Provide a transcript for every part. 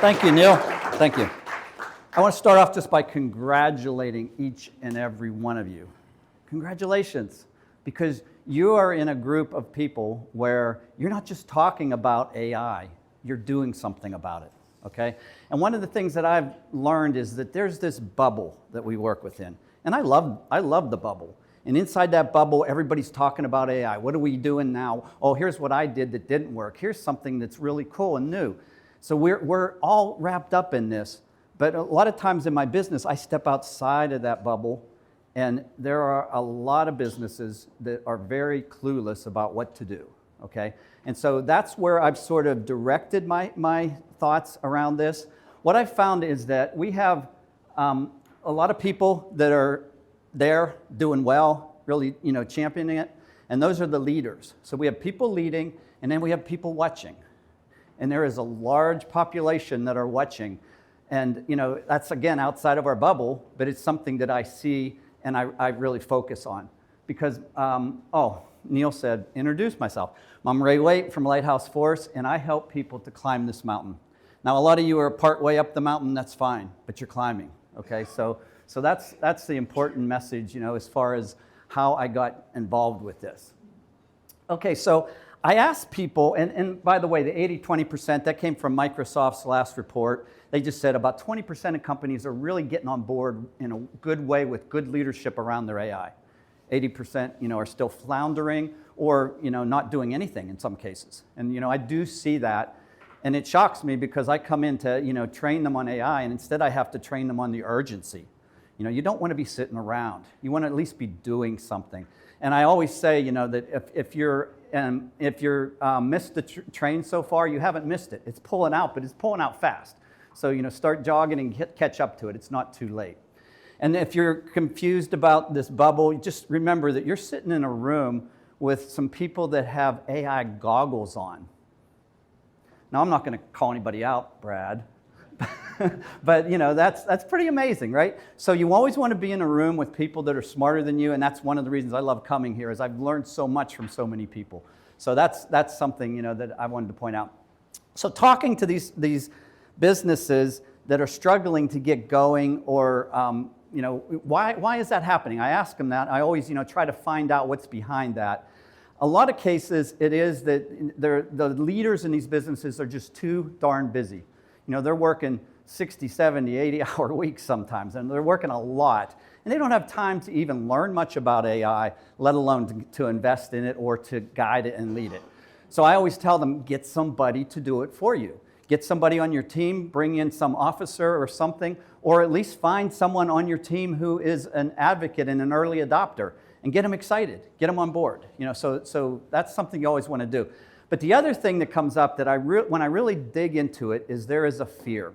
Thank you, Neil. Thank you. I want to start off just by congratulating each and every one of you. Congratulations, because you are in a group of people where you're not just talking about AI, you're doing something about it, okay? And one of the things that I've learned is that there's this bubble that we work within. And I love the bubble. And inside that bubble, everybody's talking about AI. What are we doing now? Oh, here's what I did that didn't work. Here's something that's really cool and new. So we're all wrapped up in this. But a lot of times in my business, I step outside of that bubble, and there are a lot of businesses that are very clueless about what to do, okay? And so that's where I've sort of directed my thoughts around this. What I've found is that we have a lot of people that are there doing well, really, championing it, and those are the leaders. So we have people leading, and then we have people watching. And there is a large population that are watching. And that's, again, outside of our bubble, but it's something that I see and I really focus on. Because, Neil said, introduce myself. I'm Ray Waite from Lighthouse Force, and I help people to climb this mountain. Now, a lot of you are part way up the mountain, that's fine, but you're climbing, okay? So that's the important message, as far as how I got involved with this. Okay, so I asked people, and by the way, the 80-20%, that came from Microsoft's last report. They just said about 20% of companies are really getting on board in a good way with good leadership around their AI. 80%, are still floundering or, not doing anything in some cases. And, I do see that. And it shocks me because I come in to, train them on AI, and instead I have to train them on the urgency. You don't want to be sitting around. You want to at least be doing something. And I always say, that if you're missed the train so far, you haven't missed it. It's pulling out, but it's pulling out fast. So, start jogging and catch up to it. It's not too late. And if you're confused about this bubble, just remember that you're sitting in a room with some people that have AI goggles on. Now, I'm not going to call anybody out, Brad. But, that's pretty amazing, right? So you always want to be in a room with people that are smarter than you, and that's one of the reasons I love coming here, is I've learned so much from so many people. So that's something, that I wanted to point out. So talking to these businesses that are struggling to get going, or, why is that happening? I ask them that. I always, try to find out what's behind that. A lot of cases, it is that the leaders in these businesses are just too darn busy. They're working 60, 70, 80-hour weeks sometimes, and they're working a lot. And they don't have time to even learn much about AI, let alone to invest in it or to guide it and lead it. So I always tell them, get somebody to do it for you. Get somebody on your team, bring in some officer or something, or at least find someone on your team who is an advocate and an early adopter, and get them excited, get them on board. So that's something you always want to do. But the other thing that comes up that when I really dig into it is there is a fear.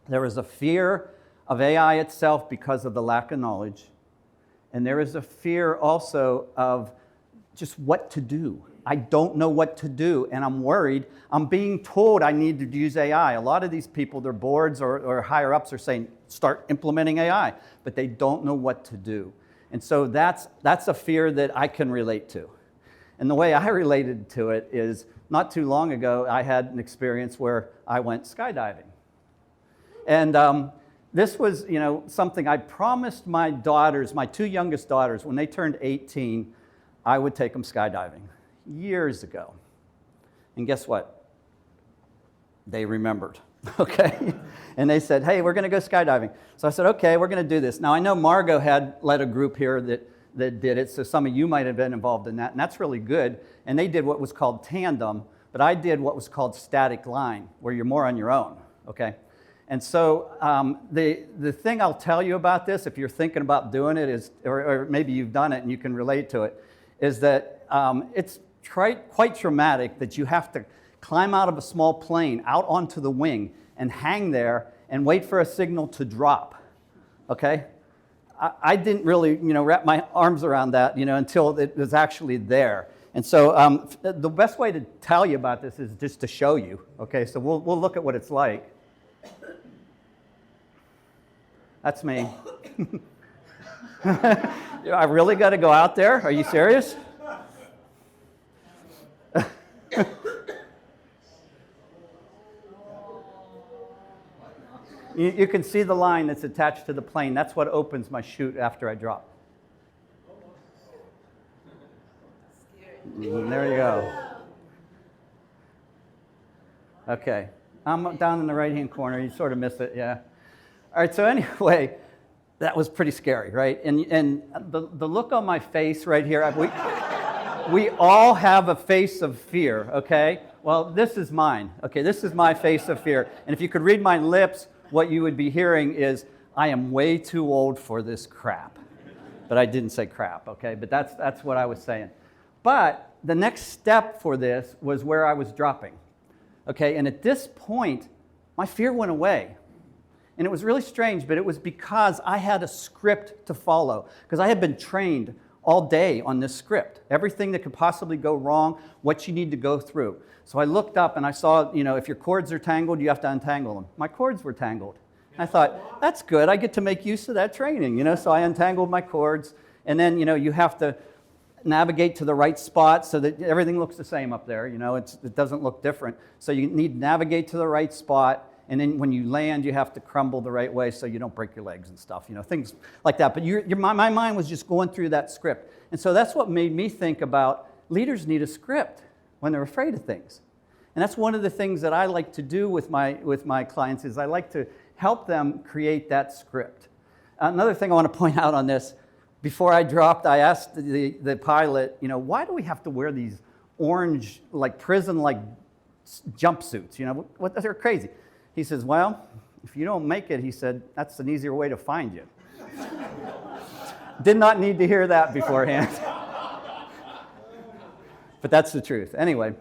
There is a fear of AI itself because of the lack of knowledge. And there is a fear also of just what to do. I don't know what to do, and I'm worried. I'm being told I need to use AI. A lot of these people, their boards or higher ups are saying, start implementing AI, but they don't know what to do. And so that's a fear that I can relate to. And the way I related to it is, not too long ago, I had an experience where I went skydiving. And this was, something I promised my daughters, my two youngest daughters, when they turned 18, I would take them skydiving years ago. And guess what? They remembered, okay? And they said, hey, we're going to go skydiving. So I said, okay, we're going to do this. Now, I know Margot had led a group here that did it, so some of you might have been involved in that, and that's really good. And they did what was called tandem, but I did what was called static line, where you're more on your own, okay? And so the thing I'll tell you about this, if you're thinking about doing it, is, or maybe you've done it and you can relate to it, is that it's quite traumatic that you have to climb out of a small plane out onto the wing and hang there and wait for a signal to drop, okay? I didn't really, wrap my arms around that, until it was actually there. And so the best way to tell you about this is just to show you, okay? So we'll look at what it's like. That's me. I really got to go out there? Are you serious? You can see the line that's attached to the plane. That's what opens my chute after I drop. And there you go. Okay. I'm down in the right-hand corner. You sort of miss it, yeah. All right, so anyway, that was pretty scary, right? And the look on my face right here, we all have a face of fear, okay? Well, this is mine, okay? This is my face of fear. And if you could read my lips, what you would be hearing is, I am way too old for this crap. But I didn't say crap, okay? But that's what I was saying. But the next step for this was where I was dropping, okay? And at this point, my fear went away. And it was really strange, but it was because I had a script to follow, because I had been trained all day on this script. Everything that could possibly go wrong, what you need to go through. So I looked up and I saw, if your cords are tangled, you have to untangle them. My cords were tangled. And I thought, that's good. I get to make use of that training, So I untangled my cords. And then, you have to navigate to the right spot so that everything looks the same up there. It doesn't look different. So you need to navigate to the right spot. And then when you land, you have to crumble the right way so you don't break your legs and stuff, things like that. But my mind was just going through that script. And so that's what made me think about leaders need a script when they're afraid of things. And that's one of the things that I like to do with my clients is I like to help them create that script. Another thing I want to point out on this, before I dropped, I asked the pilot, why do we have to wear these orange, prison-like jumpsuits? They're crazy. He says, well, if you don't make it, he said, that's an easier way to find you. Did not need to hear that beforehand. But that's the truth. Anyway,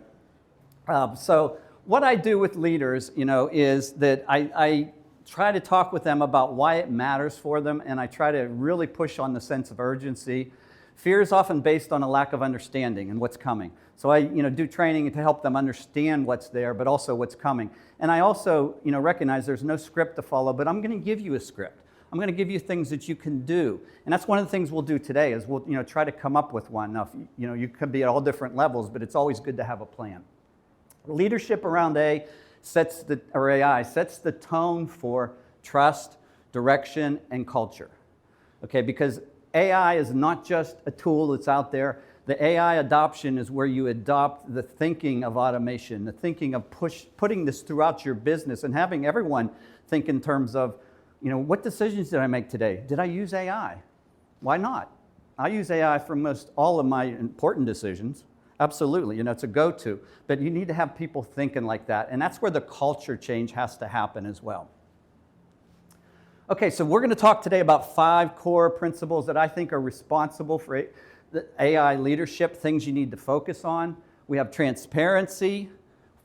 so what I do with leaders, is that I try to talk with them about why it matters for them, and I try to really push on the sense of urgency. Fear is often based on a lack of understanding and what's coming. So I do training to help them understand what's there, but also what's coming. And I also recognize there's no script to follow, but I'm going to give you a script. I'm going to give you things that you can do. And that's one of the things we'll do today is we'll try to come up with one. Now, you could be at all different levels, but it's always good to have a plan. Leadership around AI sets the tone for trust, direction, and culture. Okay, because AI is not just a tool that's out there. The AI adoption is where you adopt the thinking of automation, the thinking of putting this throughout your business and having everyone think in terms of, what decisions did I make today? Did I use AI? Why not? I use AI for most all of my important decisions. Absolutely, it's a go-to. But you need to have people thinking like that. And that's where the culture change has to happen as well. Okay, so we're going to talk today about 5 core principles that I think are responsible for the AI leadership, things you need to focus on. We have transparency,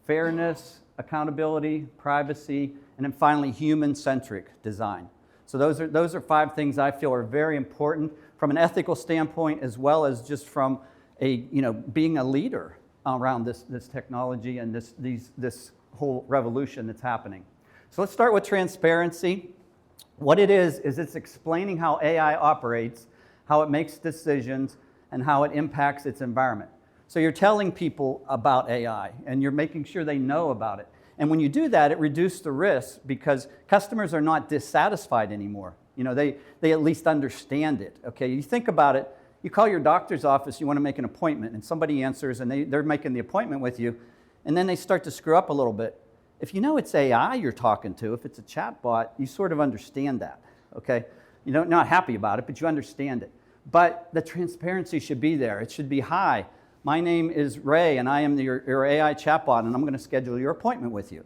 fairness, accountability, privacy, and then finally human-centric design. So those are 5 things I feel are very important from an ethical standpoint as well as just from being a leader around this technology and this whole revolution that's happening. So let's start with transparency. What it is it's explaining how AI operates, how it makes decisions, and how it impacts its environment. So you're telling people about AI, and you're making sure they know about it. And when you do that, it reduces the risk because customers are not dissatisfied anymore. They at least understand it. Okay, you think about it. You call your doctor's office, you want to make an appointment, and somebody answers, and they're making the appointment with you, and then they start to screw up a little bit. If you know it's AI you're talking to, if it's a chatbot, you sort of understand that, okay? You're not happy about it, but you understand it. But the transparency should be there. It should be, hi, my name is Ray, and I am your AI chatbot, and I'm going to schedule your appointment with you.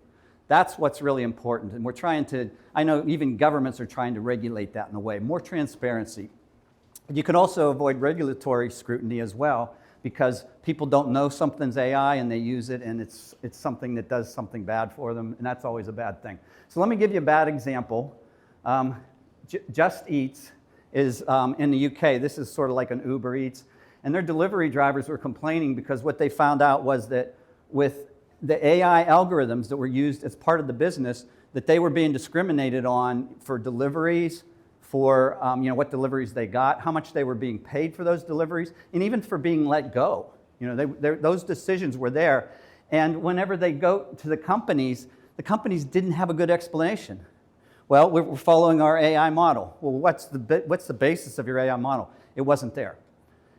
That's what's really important, and we're trying to, I know even governments are trying to regulate that in a way, more transparency. You can also avoid regulatory scrutiny as well because people don't know something's AI and they use it and it's something that does something bad for them, and that's always a bad thing. So let me give you a bad example. Just Eats is in the UK. This is sort of like an Uber Eats, and their delivery drivers were complaining because what they found out was that with the AI algorithms that were used as part of the business, that they were being discriminated on for deliveries, for what deliveries they got, how much they were being paid for those deliveries, and even for being let go. Those decisions were there. And whenever they go to the companies didn't have a good explanation. Well, we're following our AI model. Well, what's the basis of your AI model? It wasn't there.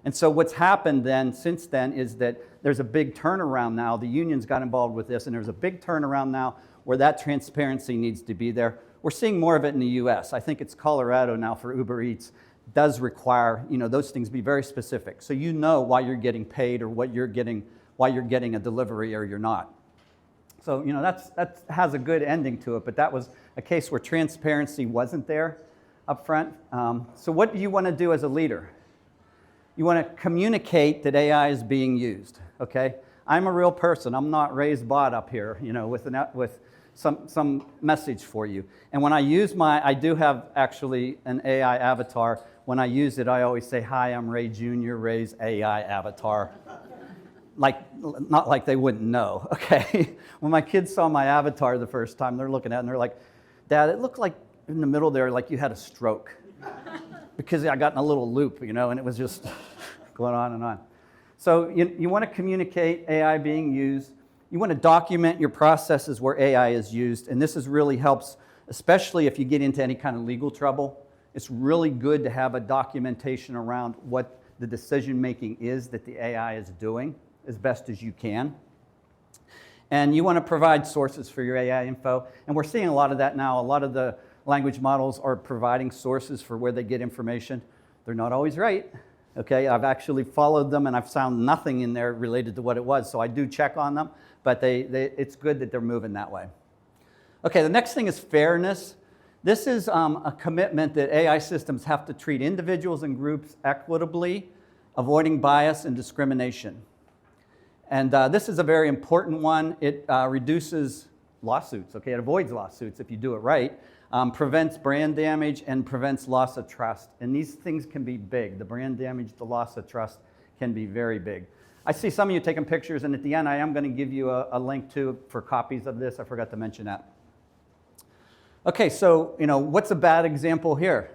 And so what's happened then, since then, is that there's a big turnaround now. The unions got involved with this, and there's a big turnaround now where that transparency needs to be there. We're seeing more of it in the US. I think it's Colorado now for Uber Eats does require, those things be very specific. So you know why you're getting paid or why you're getting a delivery or you're not. So, that has a good ending to it, but that was a case where transparency wasn't there up front. So what do you want to do as a leader? You want to communicate that AI is being used, okay? I'm a real person. I'm not raised bot up here, with some message for you. And when I use I do have actually an AI avatar. When I use it, I always say, hi, I'm Ray Jr., Ray's AI avatar. Not like they wouldn't know, okay? When my kids saw my avatar the first time, they're looking at it and they're like, Dad, it looked like in the middle there, like you had a stroke. Because I got in a little loop, and it was just going on and on. So you want to communicate AI being used. You want to document your processes where AI is used, and this really helps, especially if you get into any kind of legal trouble. It's really good to have a documentation around what the decision-making is that the AI is doing as best as you can. And you want to provide sources for your AI info, and we're seeing a lot of that now. A lot of the language models are providing sources for where they get information. They're not always right, okay? I've actually followed them, and I've found nothing in there related to what it was, so I do check on them, but it's good that they're moving that way. Okay, the next thing is fairness. This is a commitment that AI systems have to treat individuals and groups equitably, avoiding bias and discrimination. And this is a very important one. It reduces lawsuits, okay? It avoids lawsuits if you do it right. Prevents brand damage and prevents loss of trust. And these things can be big. The brand damage, the loss of trust can be very big. I see some of you taking pictures, and at the end I am going to give you a link for copies of this. I forgot to mention that. Okay, so what's a bad example here?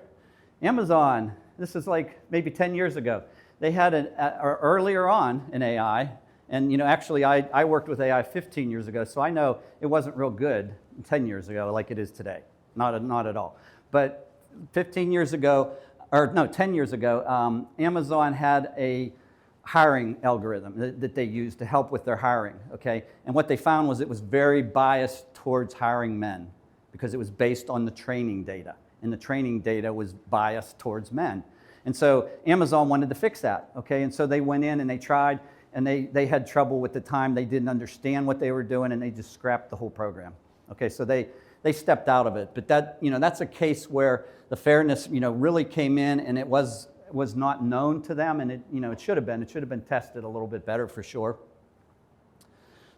Amazon, this is like maybe 10 years ago. They had earlier on in AI, and actually I worked with AI 15 years ago, so I know it wasn't real good 10 years ago like it is today. Not at all. But 10 years ago, Amazon had a hiring algorithm that they used to help with their hiring, okay? And what they found was it was very biased towards hiring men because it was based on the training data. And the training data was biased towards men. And so Amazon wanted to fix that, okay? And so they went in and they tried, and they had trouble with the time. They didn't understand what they were doing, and they just scrapped the whole program. Okay, so they stepped out of it. But that's a case where the fairness, really came in, and it was not known to them, and it should have been. It should have been tested a little bit better for sure.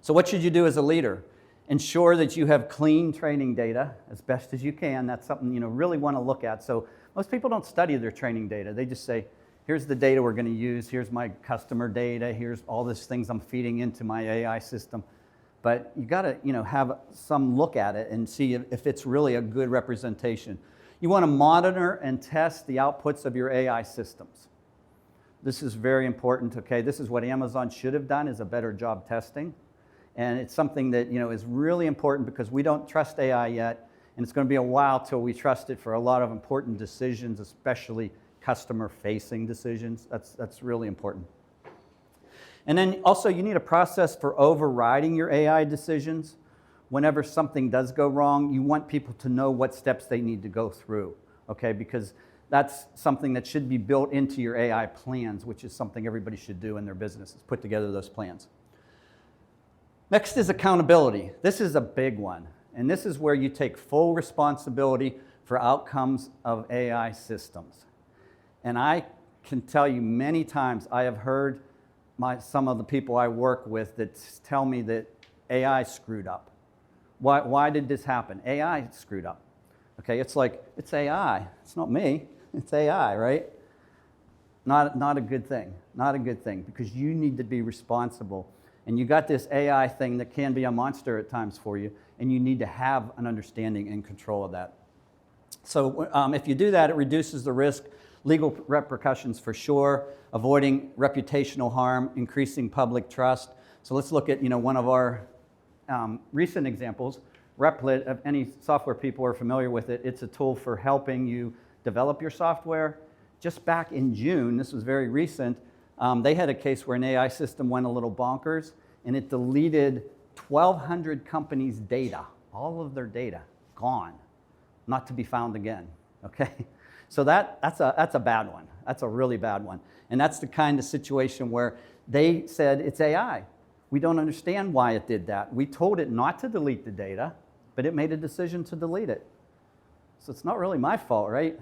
So what should you do as a leader? Ensure that you have clean training data as best as you can. That's something really want to look at. So most people don't study their training data. They just say, here's the data we're going to use. Here's my customer data. Here's all these things I'm feeding into my AI system. But you got to, have some look at it and see if it's really a good representation. You want to monitor and test the outputs of your AI systems. This is very important, okay? This is what Amazon should have done, is a better job testing. And it's something that, is really important because we don't trust AI yet, and it's going to be a while till we trust it for a lot of important decisions, especially customer-facing decisions. That's really important. And then also you need a process for overriding your AI decisions. Whenever something does go wrong, you want people to know what steps they need to go through, okay? Because that's something that should be built into your AI plans, which is something everybody should do in their businesses, put together those plans. Next is accountability. This is a big one, and this is where you take full responsibility for outcomes of AI systems. And I can tell you many times I have heard some of the people I work with that tell me that AI screwed up. Why did this happen? AI screwed up. Okay, it's like, it's AI. It's not me. It's AI, right? Not a good thing. Not a good thing, because you need to be responsible. And you got this AI thing that can be a monster at times for you, and you need to have an understanding and control of that. So if you do that, it reduces the risk, legal repercussions for sure, avoiding reputational harm, increasing public trust. So let's look at one of our recent examples, Replit, if any software people are familiar with it, it's a tool for helping you develop your software. Just back in June, this was very recent, they had a case where an AI system went a little bonkers and it deleted 1,200 companies' data, all of their data, gone, not to be found again, okay? So that's a bad one. That's a really bad one. And that's the kind of situation where they said, it's AI. We don't understand why it did that. We told it not to delete the data, but it made a decision to delete it. So it's not really my fault, right?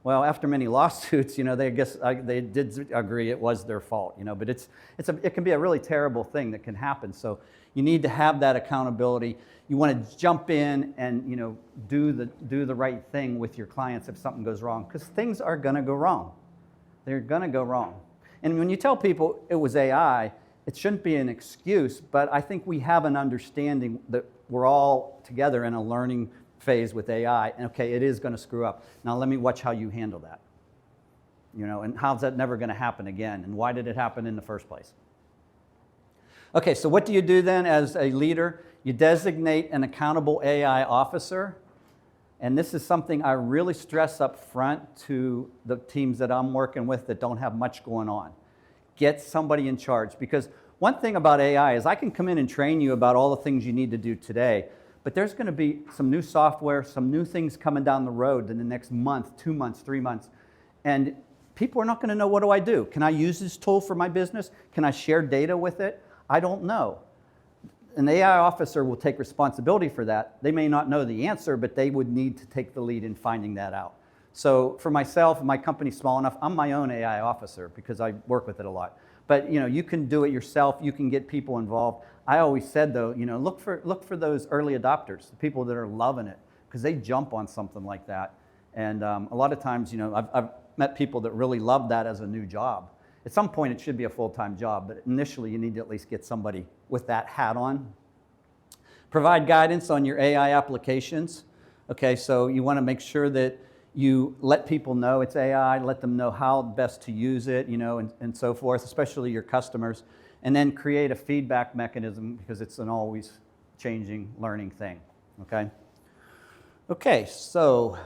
Well, after many lawsuits, they did agree it was their fault, but it can be a really terrible thing that can happen. So you need to have that accountability. You want to jump in and do the right thing with your clients if something goes wrong, because things are going to go wrong. They're going to go wrong. And when you tell people it was AI, it shouldn't be an excuse, but I think we have an understanding that we're all together in a learning phase with AI, and okay, it is going to screw up. Now let me watch how you handle that. And how's that never going to happen again? And why did it happen in the first place? Okay, so what do you do then as a leader? You designate an accountable AI officer, and this is something I really stress up front to the teams that I'm working with that don't have much going on. Get somebody in charge, because one thing about AI is I can come in and train you about all the things you need to do today, but there's going to be some new software, some new things coming down the road in the next month, 2 months, 3 months, and people are not going to know, what do I do? Can I use this tool for my business? Can I share data with it? I don't know. An AI officer will take responsibility for that. They may not know the answer, but they would need to take the lead in finding that out. So for myself, my company's small enough, I'm my own AI officer because I work with it a lot. But you can do it yourself. You can get people involved. I always said though, look for those early adopters, the people that are loving it, because they jump on something like that. And a lot of times, I've met people that really love that as a new job. At some point, it should be a full-time job, but initially, you need to at least get somebody with that hat on. Provide guidance on your AI applications. Okay, so you want to make sure that you let people know it's AI, let them know how best to use it, and so forth, especially your customers. And then create a feedback mechanism, because it's an always changing, learning thing, okay? Okay, so,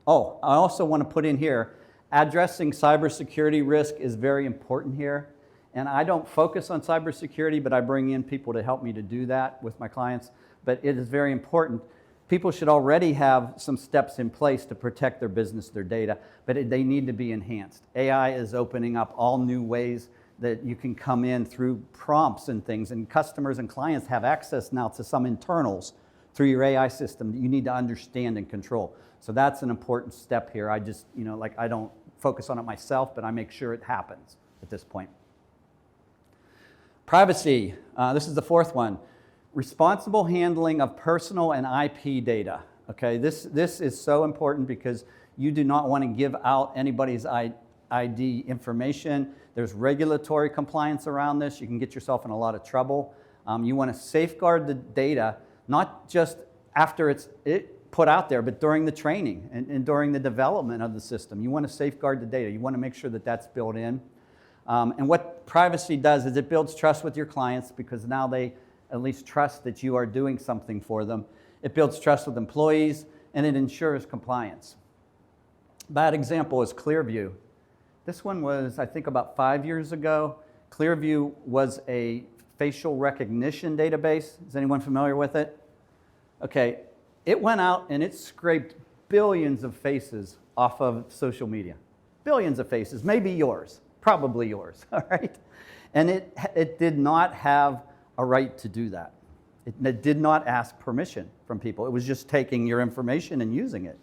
I also want to put in here, addressing cybersecurity risk is very important here. And I don't focus on cybersecurity, but I bring in people to help me to do that with my clients. But it is very important. People should already have some steps in place to protect their business, their data, but they need to be enhanced. AI is opening up all new ways that you can come in through prompts and things, and customers and clients have access now to some internals through your AI system that you need to understand and control. So that's an important step here. I just, I don't focus on it myself, but I make sure it happens at this point. Privacy, this is the fourth one. Responsible handling of personal and IP data. Okay, this is so important because you do not want to give out anybody's ID information. There's regulatory compliance around this. You can get yourself in a lot of trouble. You want to safeguard the data, not just after it's put out there, but during the training and during the development of the system. You want to safeguard the data. You want to make sure that that's built in. And what privacy does is it builds trust with your clients, because now they at least trust that you are doing something for them. It builds trust with employees, and it ensures compliance. Bad example is Clearview. This one was, I think, about 5 years ago. Clearview was a facial recognition database. Is anyone familiar with it? Okay, it went out and it scraped billions of faces off of social media. Billions of faces, maybe yours, probably yours, all right? And it did not have a right to do that. It did not ask permission from people. It was just taking your information and using it.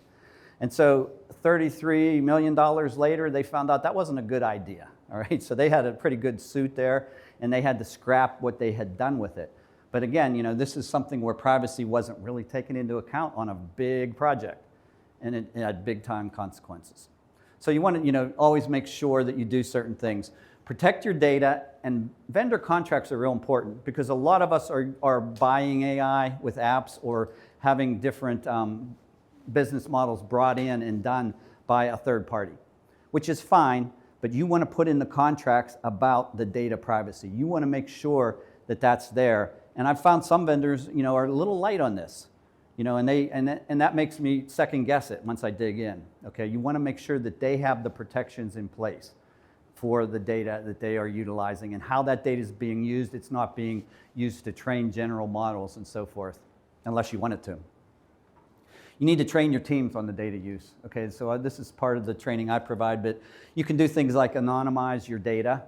And so $33 million later, they found out that wasn't a good idea, all right? So they had a pretty good suit there, and they had to scrap what they had done with it. But again, this is something where privacy wasn't really taken into account on a big project, and it had big-time consequences. So you want to, always make sure that you do certain things. Protect your data, and vendor contracts are real important, because a lot of us are buying AI with apps or having different business models brought in and done by a third party, which is fine, but you want to put in the contracts about the data privacy. You want to make sure that that's there. And I've found some vendors, are a little light on this, and that makes me second guess it once I dig in. Okay, you want to make sure that they have the protections in place for the data that they are utilizing and how that data is being used. It's not being used to train general models and so forth, unless you want it to. You need to train your teams on the data use. Okay, so this is part of the training I provide, but you can do things like anonymize your data.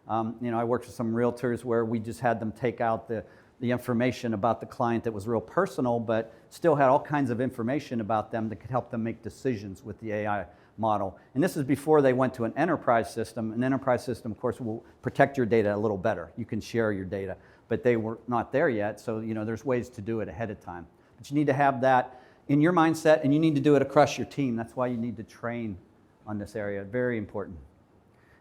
I worked with some realtors where we just had them take out the information about the client that was real personal, but still had all kinds of information about them that could help them make decisions with the AI model. And this is before they went to an enterprise system. An enterprise system, of course, will protect your data a little better. You can share your data, but they were not there yet, so there's ways to do it ahead of time. But you need to have that in your mindset, and you need to do it across your team. That's why you need to train on this area. Very important.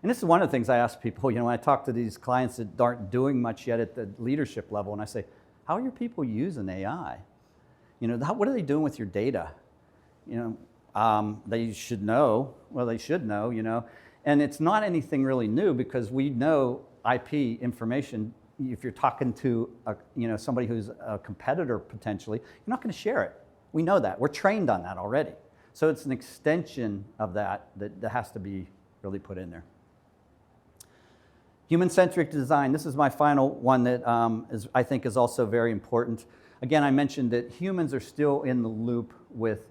And this is one of the things I ask people, when I talk to these clients that aren't doing much yet at the leadership level, and I say, how are your people using AI? What are they doing with your data? They should know. Well, they should know, And it's not anything really new because we know IP information. If you're talking to somebody who's a competitor potentially, you're not going to share it. We know that. We're trained on that already. So it's an extension of that has to be really put in there. Human-centric design. This is my final one that I think is also very important. Again, I mentioned that humans are still in the loop with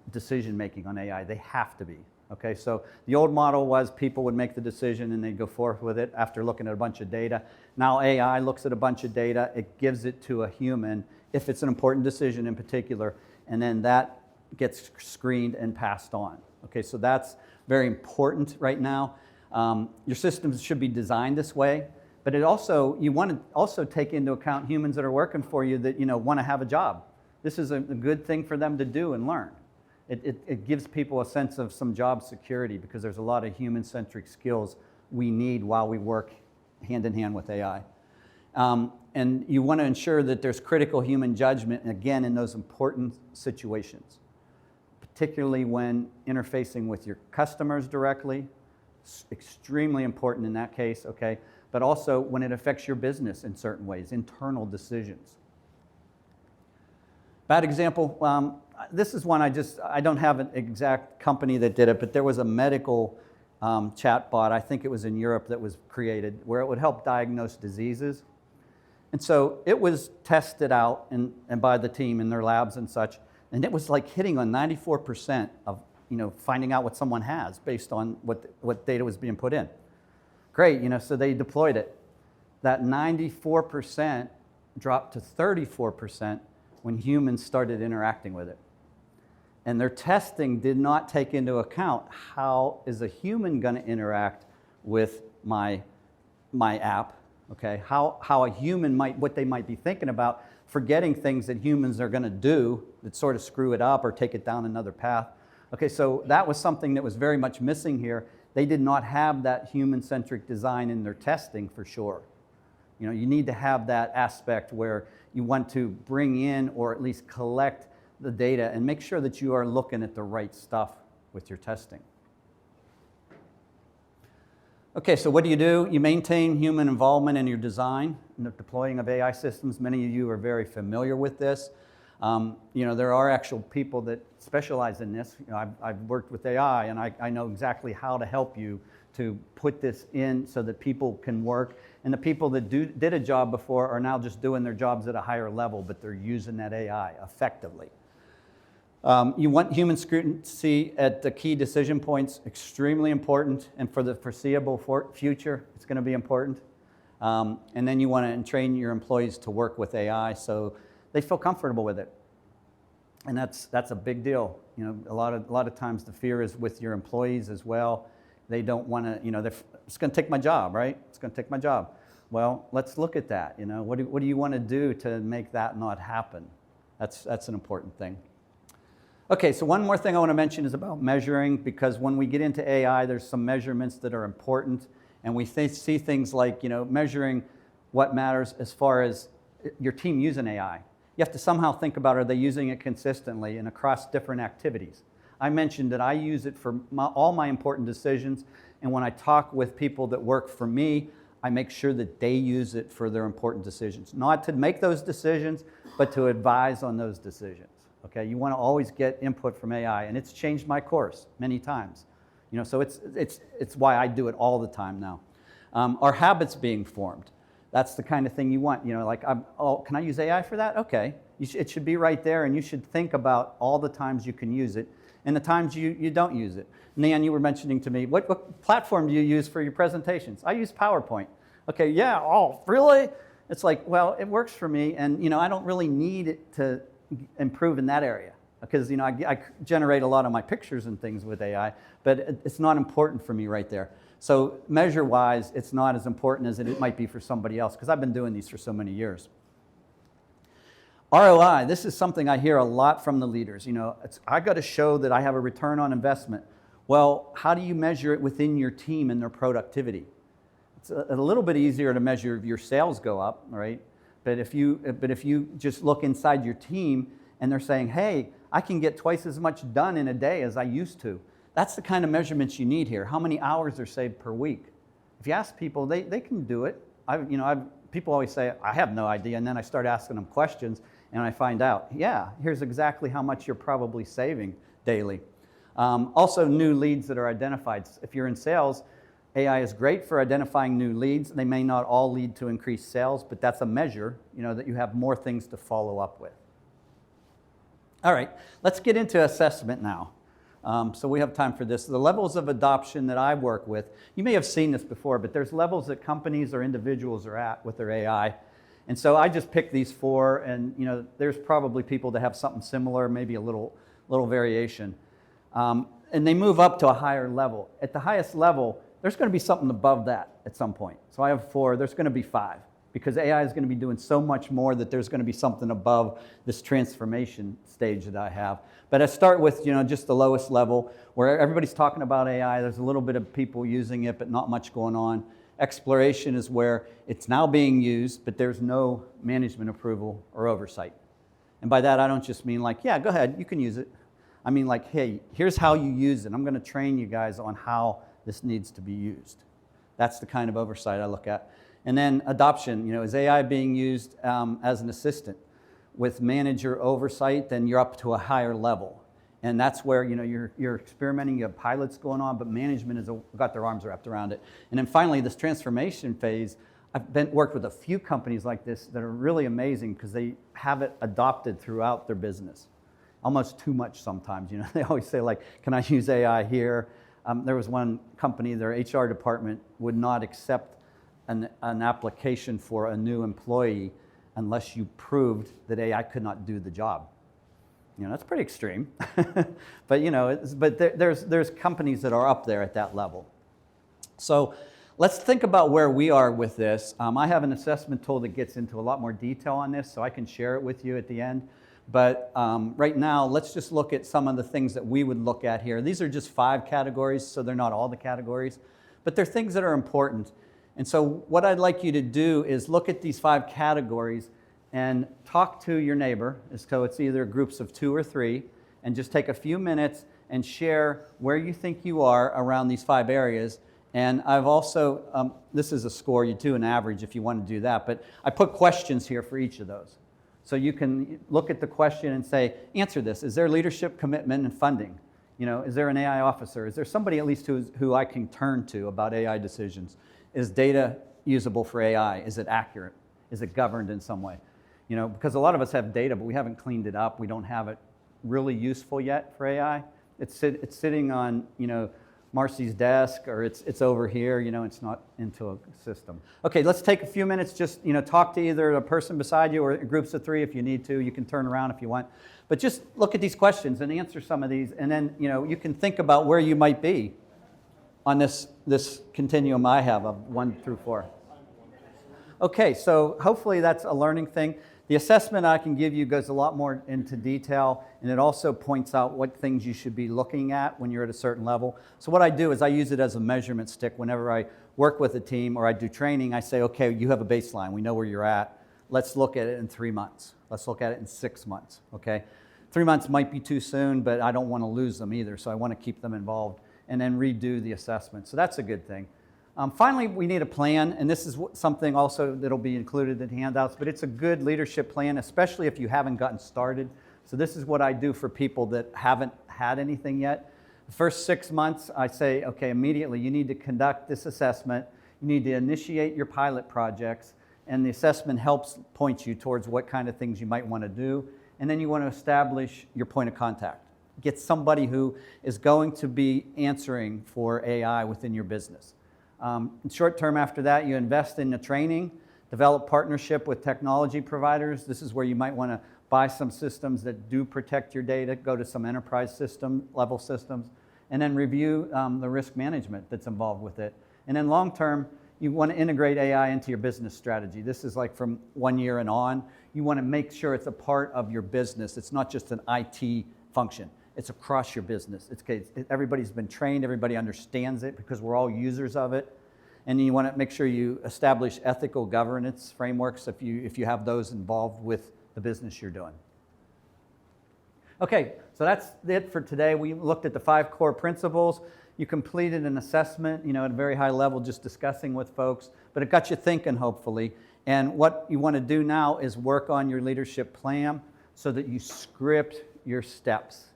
decision-making on AI. They have to be. Okay, so the old model was people would make the decision and they'd go forth with it after looking at a bunch of data. Now AI looks at a bunch of data, it gives it to a human if it's an important decision in particular, and then that gets screened and passed on. Okay, so that's very important right now. Your systems should be designed this way, but you want to also take into account humans that are working for you that want to have a job. This is a good thing for them to do and learn. It gives people a sense of some job security because there's a lot of human-centric skills we need while we work hand in hand with AI. And you want to ensure that there's critical human judgment, again, in those important situations, particularly when interfacing with your customers directly. It's extremely important in that case, okay? But also when it affects your business in certain ways, internal decisions. Bad example, this is one I don't have an exact company that did it, but there was a medical chatbot, I think it was in Europe, that was created where it would help diagnose diseases. And so it was tested out and by the team in their labs and such, and it was like hitting on 94% of finding out what someone has based on what data was being put in. Great, so they deployed it. That 94% dropped to 34% when humans started interacting with it. And their testing did not take into account how is a human going to interact with my app, okay? How a human what they might be thinking about, forgetting things that humans are going to do that sort of screw it up or take it down another path. Okay, so that was something that was very much missing here. They did not have that human-centric design in their testing for sure. You need to have that aspect where you want to bring in or at least collect the data and make sure that you are looking at the right stuff with your testing. Okay, so what do? You maintain human involvement in your design and the deploying of AI systems. Many of you are very familiar with this. There are actual people that specialize in this. I've worked with AI, and I know exactly how to help you to put this in so that people can work. And the people that did a job before are now just doing their jobs at a higher level, but they're using that AI effectively. You want human scrutiny at the key decision points, extremely important, and for the foreseeable future, it's going to be important. And then you want to train your employees to work with AI so they feel comfortable with it. And that's a big deal. A lot of times the fear is with your employees as well. They don't want to, it's going to take my job, right? It's going to take my job. Well, let's look at that. What do you want to do to make that not happen? That's an important thing. Okay, so one more thing I want to mention is about measuring, because when we get into AI, there's some measurements that are important, and we see things like, measuring what matters as far as your team using AI. You have to somehow think about, are they using it consistently and across different activities? I mentioned that I use it for all my important decisions, and when I talk with people that work for me, I make sure that they use it for their important decisions. Not to make those decisions, but to advise on those decisions. Okay, you want to always get input from AI, and it's changed my course many times. So it's why I do it all the time now. Are habits being formed? That's the kind of thing you want. Like, can I use AI for that? Okay, it should be right there, and you should think about all the times you can use it and the times you don't use it. Nan, you were mentioning to me, what platform do you use for your presentations? I use PowerPoint. Okay, yeah, oh, really? It's like, well, it works for me, and I don't really need it to improve in that area because I generate a lot of my pictures and things with AI, but it's not important for me right there. So measure-wise, it's not as important as it might be for somebody else because I've been doing these for so many years. ROI, this is something I hear a lot from the leaders. I got to show that I have a return on investment. Well, how do you measure it within your team and their productivity? It's a little bit easier to measure if your sales go up, right? But if you just look inside your team and they're saying, hey, I can get twice as much done in a day as I used to. That's the kind of measurements you need here. How many hours are saved per week? If you ask people, they can do it. People always say, I have no idea, and then I start asking them questions, and I find out, yeah, here's exactly how much you're probably saving daily. Also, new leads that are identified. If you're in sales, AI is great for identifying new leads. They may not all lead to increased sales, but that's a measure, that you have more things to follow up with. All right, let's get into assessment now. So we have time for this. The levels of adoption that I work with, you may have seen this before, but there's levels that companies or individuals are at with their AI. And so I just picked these 4, and there's probably people that have something similar, maybe a little variation. And they move up to a higher level. At the highest level, there's going to be something above that at some point. So I have 4, there's going to be 5, because AI is going to be doing so much more that there's going to be something above this transformation stage that I have. But I start with just the lowest level, where everybody's talking about AI. There's a little bit of people using it, but not much going on. Exploration is where it's now being used, but there's no management approval or oversight. And by that, I don't just mean like, yeah, go ahead, you can use it. I mean like, hey, here's how you use it. I'm going to train you guys on how this needs to be used. That's the kind of oversight I look at. And then adoption, is AI being used as an assistant? With manager oversight, then you're up to a higher level. And that's where you're experimenting, you have pilots going on, but management has got their arms wrapped around it. And then finally, this transformation phase, I've worked with a few companies like this that are really amazing because they have it adopted throughout their business. Almost too much sometimes. They always say, like, can I use AI here? There was one company, their HR department would not accept an application for a new employee unless you proved that AI could not do the job. That's pretty extreme. but there's companies that are up there at that level. So let's think about where we are with this. I have an assessment tool that gets into a lot more detail on this, so I can share it with you at the end. But right now, let's just look at some of the things that we would look at here. These are just 5 categories, so they're not all the categories, but they're things that are important. And so what I'd like you to do is look at these 5 categories and talk to your neighbor. So it's either groups of 2 or 3, and just take a few minutes and share where you think you are around these 5 areas. And I've also, this is a score, you do an average if you want to do that, but I put questions here for each of those. So you can look at the question and say, answer this. Is there leadership, commitment, and funding? Is there an AI officer? Is there somebody at least who I can turn to about AI decisions? Is data usable for AI? Is it accurate? Is it governed in some way? Because a lot of us have data, but we haven't cleaned it up. We don't have it really useful yet for AI. It's sitting on, Marcy's desk, or it's over here, it's not into a system. Okay, let's take a few minutes, just, talk to either a person beside you or groups of 3 if you need to. You can turn around if you want. But just look at these questions and answer some of these, and then, you can think about where you might be on this continuum I have of 1 through 4. Okay, so hopefully that's a learning thing. The assessment I can give you goes a lot more into detail, and it also points out what things you should be looking at when you're at a certain level. So what I do is I use it as a measurement stick whenever I work with a team or I do training. I say, okay, you have a baseline. We know where you're at. Let's look at it in 3 months. Let's look at it in 6 months, okay? 3 months might be too soon, but I don't want to lose them either, so I want to keep them involved and then redo the assessment. So that's a good thing. Finally, we need a plan, and this is something also that'll be included in the handouts, but it's a good leadership plan, especially if you haven't gotten started. So this is what I do for people that haven't had anything yet. The first 6 months, I say, okay, immediately you need to conduct this assessment. You need to initiate your pilot projects, and the assessment helps point you towards what kind of things you might want to do. And then you want to establish your point of contact. Get somebody who is going to be answering for AI within your business. Short term after that, you invest in the training, develop partnership with technology providers. This is where you might want to buy some systems that do protect your data, go to some enterprise system level systems, and then review the risk management that's involved with it. And then long term, you want to integrate AI into your business strategy. This is like from 1 year and on. You want to make sure it's a part of your business. It's not just an IT function. It's across your business. Everybody's been trained, everybody understands it because we're all users of it. And you want to make sure you establish ethical governance frameworks if you have those involved with the business you're doing. Okay, so that's it for today. We looked at the 5 core principles. You completed an assessment, at a very high level, just discussing with folks, but it got you thinking, hopefully. And what you want to do now is work on your leadership plan so that you script your steps.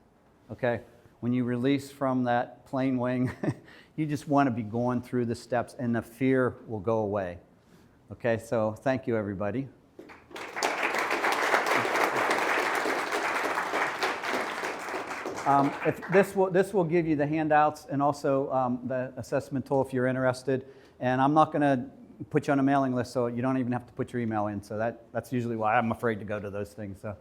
Okay, when you release from that plane wing, you just want to be going through the steps and the fear will go away. Okay, so thank you, everybody. This will give you the handouts and also the assessment tool if you're interested. And I'm not going to put you on a mailing list, so you don't even have to put your email in. So that's usually why I'm afraid to go to those things. So.